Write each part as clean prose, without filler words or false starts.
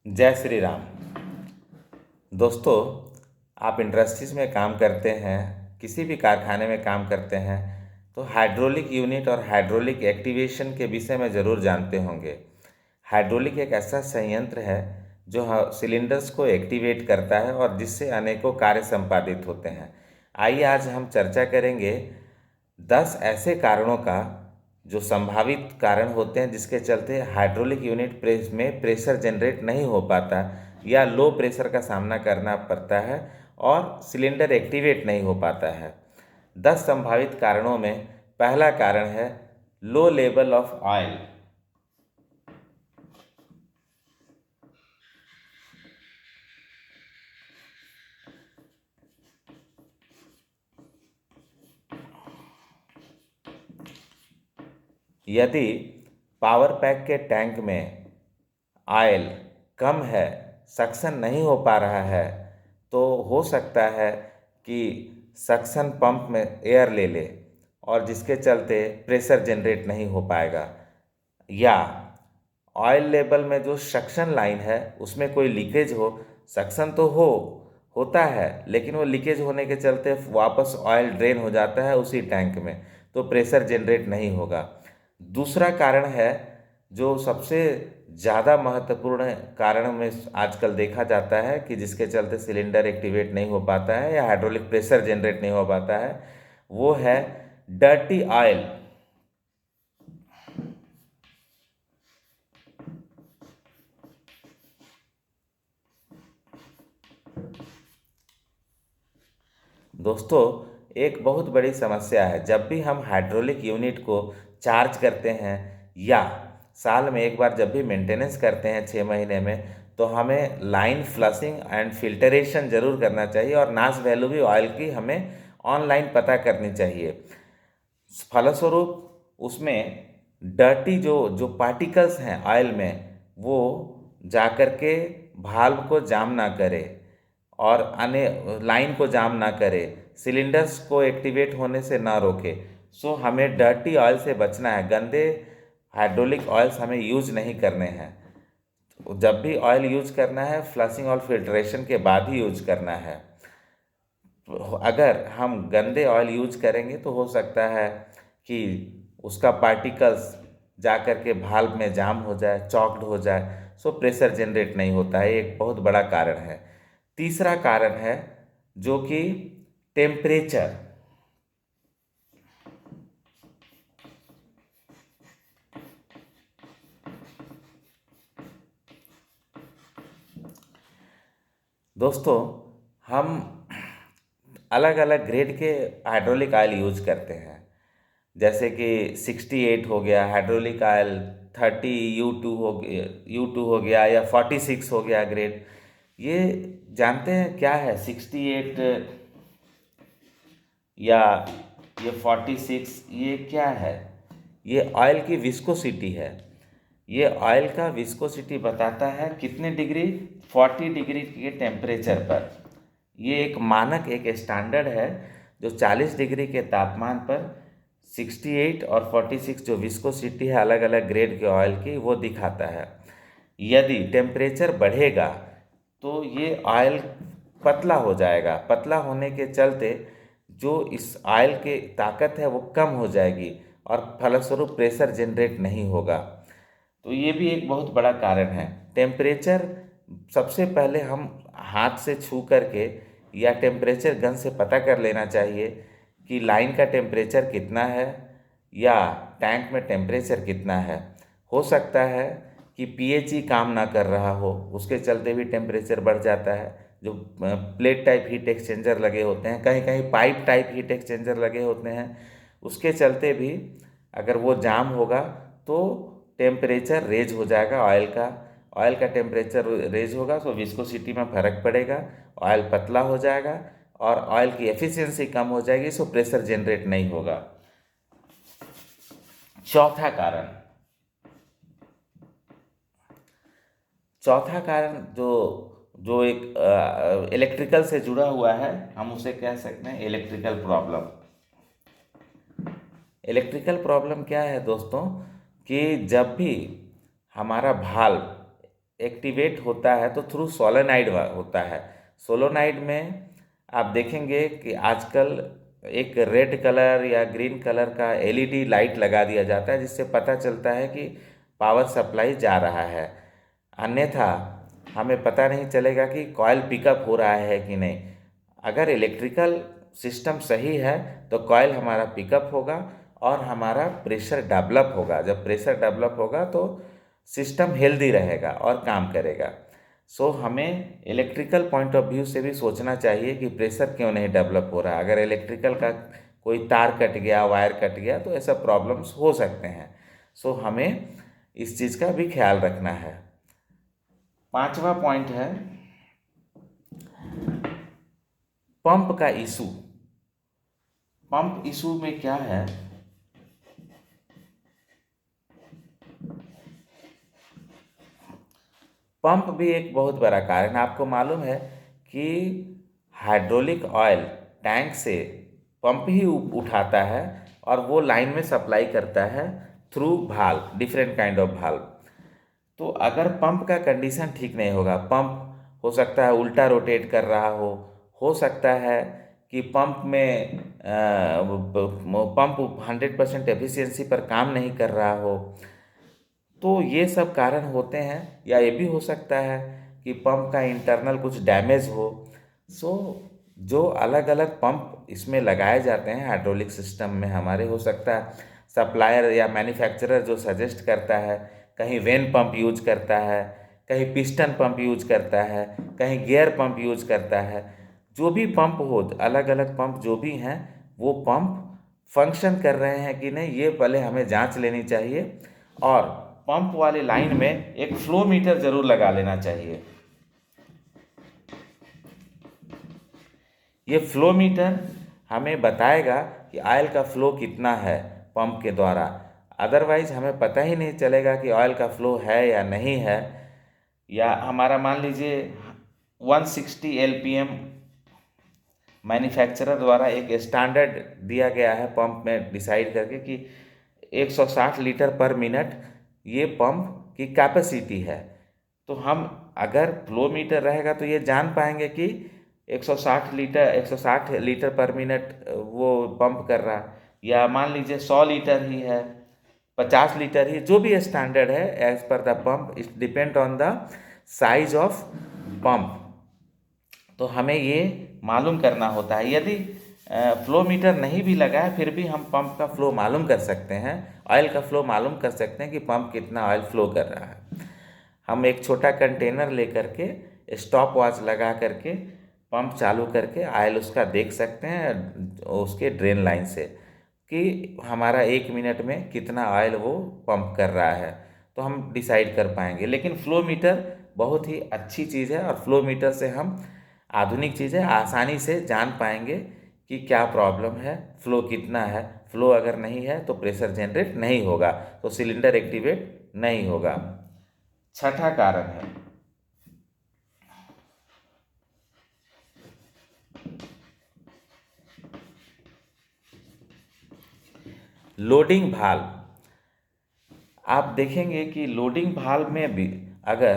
जय श्री राम। दोस्तों, आप इंडस्ट्रीज में काम करते हैं, किसी भी कारखाने में काम करते हैं, तो हाइड्रोलिक यूनिट और हाइड्रोलिक एक्टिवेशन के विषय में ज़रूर जानते होंगे। हाइड्रोलिक एक ऐसा संयंत्र है जो सिलेंडर्स को एक्टिवेट करता है और जिससे अनेकों कार्य संपादित होते हैं। आइए आज हम चर्चा करेंगे 10 ऐसे कारणों का जो संभावित कारण होते हैं जिसके चलते हाइड्रोलिक यूनिट में प्रेशर जनरेट नहीं हो पाता या लो प्रेशर का सामना करना पड़ता है और सिलेंडर एक्टिवेट नहीं हो पाता है। 10 संभावित कारणों में पहला कारण है लो लेवल ऑफ ऑयल। यदि पावर पैक के टैंक में ऑयल कम है, सक्शन नहीं हो पा रहा है, तो हो सकता है कि सक्शन पंप में एयर ले ले और जिसके चलते प्रेशर जनरेट नहीं हो पाएगा। या ऑयल लेवल में जो सक्शन लाइन है उसमें कोई लीकेज हो, सक्शन तो होता है लेकिन वो लीकेज होने के चलते वापस ऑयल ड्रेन हो जाता है उसी टैंक में, तो प्रेशर जनरेट नहीं होगा। दूसरा कारण है जो सबसे ज़्यादा महत्वपूर्ण कारण में आजकल देखा जाता है कि जिसके चलते सिलेंडर एक्टिवेट नहीं हो पाता है या हाइड्रोलिक प्रेशर जनरेट नहीं हो पाता है, वो है डर्टी ऑयल। दोस्तों, एक बहुत बड़ी समस्या है जब भी हम हाइड्रोलिक यूनिट को चार्ज करते हैं या साल में एक बार जब भी मेंटेनेंस करते हैं 6 महीने में, तो हमें लाइन फ्लशिंग एंड फिल्टरेशन ज़रूर करना चाहिए और नास वैल्यू भी ऑयल की हमें ऑनलाइन पता करनी चाहिए। फलस्वरूप उसमें डर्टी जो जो पार्टिकल्स हैं ऑयल में, वो जा कर के भाल्व को जाम ना करे और अन्य लाइन को जाम ना करे, सिलेंडर्स को एक्टिवेट होने से ना रोके। सो हमें डर्टी ऑयल से बचना है, गंदे हाइड्रोलिक ऑयल्स हमें यूज नहीं करने हैं। जब भी ऑयल यूज करना है फ्लशिंग और फिल्ट्रेशन के बाद ही यूज करना है। अगर हम गंदे ऑयल यूज करेंगे तो हो सकता है कि उसका पार्टिकल्स जा कर के भाल्व में जाम हो जाए, चॉक्ड हो जाए, सो प्रेशर जनरेट नहीं होता है। एक बहुत बड़ा कारण है। तीसरा कारण है जो कि टेम्परेचर। दोस्तों, हम अलग अलग ग्रेड के हाइड्रोलिक ऑयल यूज करते हैं, जैसे कि 68 हो गया हाइड्रोलिक ऑयल, 30 U2 हो गया या 46 हो गया ग्रेड। ये जानते हैं क्या है 68 या ये 46, ये क्या है? ये ऑयल की विस्कोसिटी है। ये ऑयल का विस्कोसिटी बताता है कितने डिग्री, 40 डिग्री के टेम्परेचर पर। ये एक मानक, एक स्टैंडर्ड है जो 40 डिग्री के तापमान पर 68 और 46 जो विस्कोसिटी है अलग अलग ग्रेड के ऑयल की, वो दिखाता है। यदि टेम्परेचर बढ़ेगा तो ये ऑयल पतला हो जाएगा। पतला होने के चलते जो इस ऑयल की ताकत है वो कम हो जाएगी और फलस्वरूप प्रेशर जनरेट नहीं होगा। तो ये भी एक बहुत बड़ा कारण है। टेम्परेचर सबसे पहले हम हाथ से छू करके या टेम्परेचर गन से पता कर लेना चाहिए कि लाइन का टेम्परेचर कितना है या टैंक में टेम्परेचर कितना है। हो सकता है कि पीएचई काम ना कर रहा हो, उसके चलते भी टेम्परेचर बढ़ जाता है। जो प्लेट टाइप हीट एक्सचेंजर लगे होते हैं, कहीं कहीं पाइप टाइप हीट एक्सचेंजर लगे होते हैं, उसके चलते भी अगर वो जाम होगा तो टेम्परेचर रेज हो जाएगा ऑयल का। ऑयल का टेम्परेचर रेज होगा तो विस्कोसिटी में फर्क पड़ेगा, ऑयल पतला हो जाएगा और ऑयल की एफिशिएंसी कम हो जाएगी, सो प्रेशर जनरेट नहीं होगा। चौथा कारण, चौथा कारण जो जो एक इलेक्ट्रिकल से जुड़ा हुआ है, हम उसे कह सकते हैं इलेक्ट्रिकल प्रॉब्लम। इलेक्ट्रिकल प्रॉब्लम क्या है दोस्तों, कि जब भी हमारा भाल्व एक्टिवेट होता है तो थ्रू सोलेनाइड होता है। सोलेनाइड में आप देखेंगे कि आजकल एक रेड कलर या ग्रीन कलर का एलईडी लाइट लगा दिया जाता है, जिससे पता चलता है कि पावर सप्लाई जा रहा है। अन्यथा हमें पता नहीं चलेगा कि कॉइल पिकअप हो रहा है कि नहीं। अगर इलेक्ट्रिकल सिस्टम सही है तो कॉइल हमारा पिकअप होगा और हमारा प्रेशर डेवलप होगा। जब प्रेशर डेवलप होगा तो सिस्टम हेल्दी रहेगा और काम करेगा। सो हमें इलेक्ट्रिकल पॉइंट ऑफ व्यू से भी सोचना चाहिए कि प्रेशर क्यों नहीं डेवलप हो रहा है। अगर इलेक्ट्रिकल का कोई तार कट गया, वायर कट गया, तो ऐसा प्रॉब्लम्स हो सकते हैं। सो हमें इस चीज़ का भी ख्याल रखना है। पांचवा पॉइंट है पंप का इशू। पंप इशू में क्या है, पंप भी एक बहुत बड़ा कारण। आपको मालूम है कि हाइड्रोलिक ऑयल टैंक से पंप ही उठाता है और वो लाइन में सप्लाई करता है through valve, different kind of valve. तो अगर पंप का कंडीशन ठीक नहीं होगा, पंप हो सकता है उल्टा रोटेट कर रहा हो सकता है कि पंप में पंप 100% एफिशिएंसी पर काम नहीं कर रहा हो, तो ये सब कारण होते हैं। या ये भी हो सकता है कि पंप का इंटरनल कुछ डैमेज हो। सो जो अलग अलग पंप इसमें लगाए जाते हैं हाइड्रोलिक सिस्टम में हमारे, हो सकता है सप्लायर या मैन्युफैक्चरर जो सजेस्ट करता है, कहीं वेन पंप यूज करता है, कहीं पिस्टन पंप यूज करता है, कहीं गियर पंप यूज करता है। जो भी पंप हो, अलग अलग पंप जो भी हैं, वो पंप फंक्शन कर रहे हैं कि नहीं, ये पहले हमें जांच लेनी चाहिए। और पंप वाली लाइन में एक फ्लो मीटर जरूर लगा लेना चाहिए। ये फ्लो मीटर हमें बताएगा कि ऑयल का फ्लो कितना है पंप के द्वारा। अदरवाइज हमें पता ही नहीं चलेगा कि ऑयल का फ्लो है या नहीं है। या हमारा मान लीजिए 160 LPM मैन्युफैक्चरर द्वारा एक स्टैंडर्ड दिया गया है पंप में डिसाइड करके कि 160 लीटर पर मिनट ये पंप की कैपेसिटी है। तो हम अगर फ्लो मीटर रहेगा तो ये जान पाएंगे कि 160 लीटर पर मिनट वो पंप कर रहा, या मान लीजिए 100 लीटर ही है, 50 लीटर ही, जो भी स्टैंडर्ड है as per the pump, it depend on the size of pump. तो हमें ये मालूम करना होता है। यदि फ्लो मीटर नहीं भी लगा है फिर भी हम पंप का फ्लो मालूम कर सकते हैं, ऑयल का फ्लो मालूम कर सकते हैं कि पंप कितना ऑयल फ्लो कर रहा है। हम एक छोटा कंटेनर लेकर के स्टॉप वॉच लगा करके पंप चालू करके ऑयल उसका देख सकते हैं उसके ड्रेन लाइन से कि हमारा 1 मिनट में कितना ऑयल वो पंप कर रहा है, तो हम डिसाइड कर पाएंगे। लेकिन फ्लो मीटर बहुत ही अच्छी चीज़ है और फ्लो मीटर से हम आधुनिक चीज़ें आसानी से जान पाएंगे कि क्या प्रॉब्लम है, फ्लो कितना है। फ्लो अगर नहीं है तो प्रेशर जनरेट नहीं होगा, तो सिलेंडर एक्टिवेट नहीं होगा। छठा कारण है लोडिंग भाल्व। आप देखेंगे कि लोडिंग भाल्व में भी अगर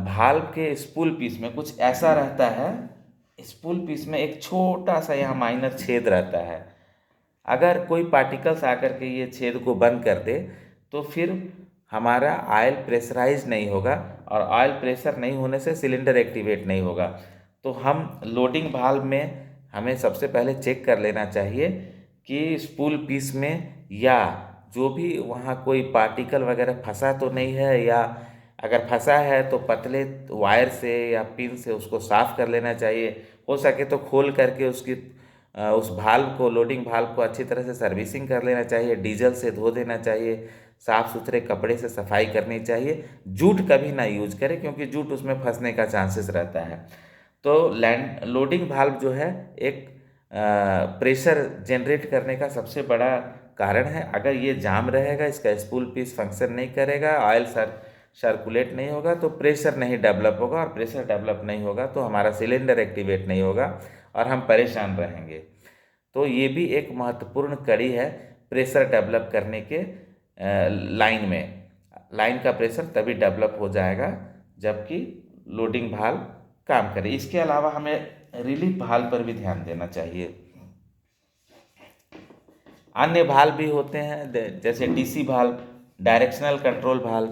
भाल्व के स्पूल पीस में कुछ ऐसा रहता है, स्पूल पीस में एक छोटा सा यहाँ माइनर छेद रहता है। अगर कोई पार्टिकल्स आकर के ये छेद को बंद कर दे तो फिर हमारा ऑयल प्रेशराइज नहीं होगा, और ऑयल प्रेशर नहीं होने से सिलेंडर एक्टिवेट नहीं होगा। तो हम लोडिंग भाल्व में हमें सबसे पहले चेक कर लेना चाहिए कि स्पूल पीस में या जो भी वहाँ कोई पार्टिकल वगैरह फंसा तो नहीं है, या अगर फंसा है तो पतले वायर से या पिन से उसको साफ़ कर लेना चाहिए। हो सके तो खोल करके उसकी उस भाल्व को, लोडिंग भाल्व को अच्छी तरह से सर्विसिंग कर लेना चाहिए, डीजल से धो देना चाहिए, साफ़ सुथरे कपड़े से सफाई करनी चाहिए। जूट कभी ना यूज करें क्योंकि जूट उसमें फंसने का चांसेस रहता है। तो लोडिंग भाल्व जो है एक प्रेशर जनरेट करने का सबसे बड़ा कारण है। अगर ये जाम रहेगा, इसका स्पूल पीस फंक्शन नहीं करेगा, ऑयल सर्कुलेट नहीं होगा, तो प्रेशर नहीं डेवलप होगा, और प्रेशर डेवलप नहीं होगा तो हमारा सिलेंडर एक्टिवेट नहीं होगा और हम परेशान रहेंगे। तो ये भी एक महत्वपूर्ण कड़ी है प्रेशर डेवलप करने के लाइन में। लाइन का प्रेशर तभी डेवलप हो जाएगा जबकि लोडिंग भाल्व काम करे। इसके अलावा हमें रिलीफ भाल्व पर भी ध्यान देना चाहिए। अन्य भाल्व भी होते हैं जैसे DC valve, directional control valve.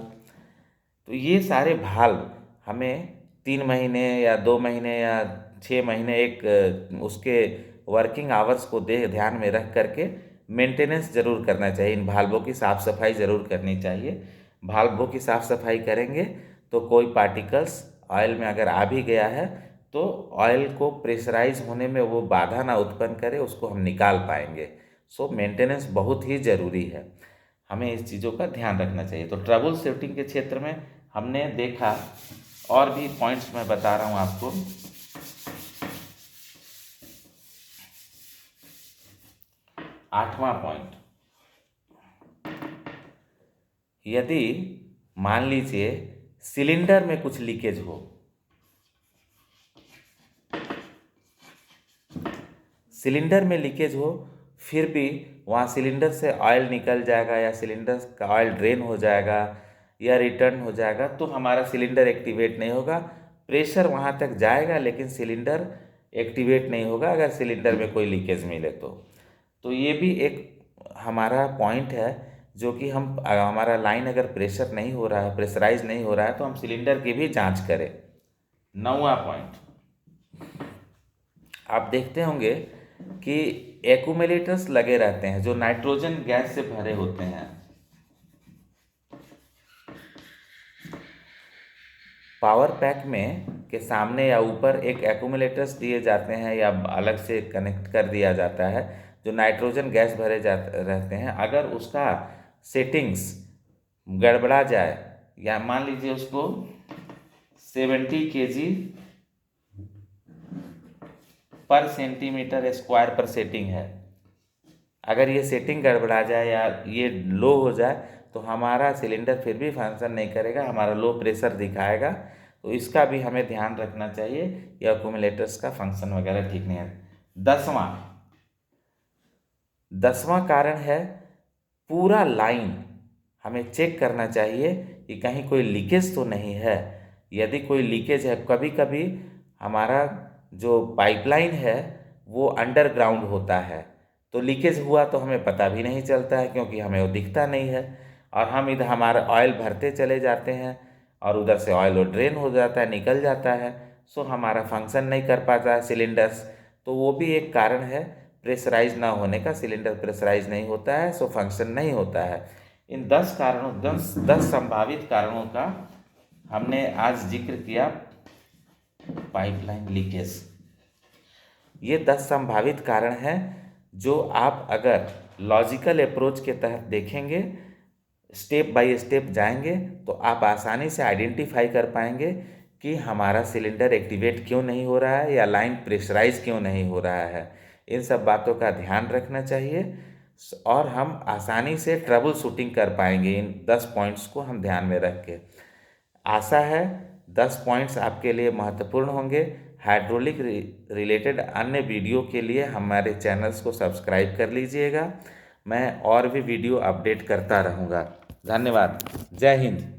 तो ये सारे भाल्व हमें 3 महीने या 2 महीने या 6 महीने एक उसके वर्किंग आवर्स को ध्यान में रख करके मेंटेनेंस ज़रूर करना चाहिए। इन भाल्वों की साफ़ सफाई ज़रूर करनी चाहिए। भाल्वों की साफ़ सफाई करेंगे तो कोई पार्टिकल्स ऑयल में अगर आ भी गया है तो ऑयल को प्रेशराइज होने में वो बाधा ना उत्पन्न करे, उसको हम निकाल पाएंगे। सो मेंटेनेंस बहुत ही ज़रूरी है, हमें इस चीज़ों का ध्यान रखना चाहिए। तो ट्रबल शूटिंग के क्षेत्र में हमने देखा, और भी पॉइंट्स मैं बता रहा हूँ आपको। आठवां पॉइंट, यदि मान लीजिए सिलेंडर में कुछ लीकेज हो, सिलेंडर में लीकेज हो फिर भी वहाँ सिलेंडर से ऑयल निकल जाएगा या सिलेंडर का ऑयल ड्रेन हो जाएगा या रिटर्न हो जाएगा, तो हमारा सिलेंडर एक्टिवेट नहीं होगा। प्रेशर वहाँ तक जाएगा लेकिन सिलेंडर एक्टिवेट नहीं होगा अगर सिलेंडर में कोई लीकेज मिले तो ये भी एक हमारा पॉइंट है जो कि हमारा लाइन अगर प्रेशर नहीं हो रहा है, प्रेशराइज नहीं हो रहा है, तो हम सिलेंडर की भी जांच करें। 9वां पॉइंट, आप देखते होंगे कि एक्यूमुलेटर्स लगे रहते हैं जो नाइट्रोजन गैस से भरे होते हैं। पावर पैक में के सामने या ऊपर एक एक्यूमुलेटर्स दिए जाते हैं या अलग से कनेक्ट कर दिया जाता है जो नाइट्रोजन गैस भरे रहते हैं। अगर उसका सेटिंग्स गड़बड़ा जाए या मान लीजिए उसको 70 kg पर सेंटीमीटर स्क्वायर पर सेटिंग है, अगर ये सेटिंग गड़बड़ा जाए या ये लो हो जाए तो हमारा सिलेंडर फिर भी फंक्शन नहीं करेगा, हमारा लो प्रेशर दिखाएगा। तो इसका भी हमें ध्यान रखना चाहिए, या एक्यूमुलेटर्स का फंक्शन वगैरह ठीक नहीं है। 10वां कारण है पूरा लाइन हमें चेक करना चाहिए कि कहीं कोई लीकेज तो नहीं है। यदि कोई लीकेज है, कभी कभी हमारा जो पाइपलाइन है वो अंडरग्राउंड होता है तो लीकेज हुआ तो हमें पता भी नहीं चलता है क्योंकि हमें वो दिखता नहीं है, और हम इधर हमारा ऑयल भरते चले जाते हैं और उधर से ऑयल वो ड्रेन हो जाता है, निकल जाता है। सो हमारा फंक्शन नहीं कर पाता है सिलेंडर्स। तो वो भी एक कारण है प्रेशराइज ना होने का, सिलेंडर प्रेशराइज नहीं होता है, सो फंक्शन नहीं होता है। इन 10 कारणों 10 संभावित कारणों का हमने आज जिक्र किया। पाइपलाइन लीकेज, ये 10 संभावित कारण हैं जो आप अगर लॉजिकल अप्रोच के तहत देखेंगे, स्टेप बाय स्टेप जाएंगे तो आप आसानी से आइडेंटिफाई कर पाएंगे कि हमारा सिलेंडर एक्टिवेट क्यों नहीं हो रहा है या लाइन प्रेशराइज क्यों नहीं हो रहा है। इन सब बातों का ध्यान रखना चाहिए और हम आसानी से ट्रबल शूटिंग कर पाएंगे। इन 10 पॉइंट्स को हम ध्यान में रख के, आशा है 10 पॉइंट्स आपके लिए महत्वपूर्ण होंगे। हाइड्रोलिक रिलेटेड अन्य वीडियो के लिए हमारे चैनल्स को सब्सक्राइब कर लीजिएगा। मैं और भी वीडियो अपडेट करता रहूँगा। धन्यवाद। जय हिंद।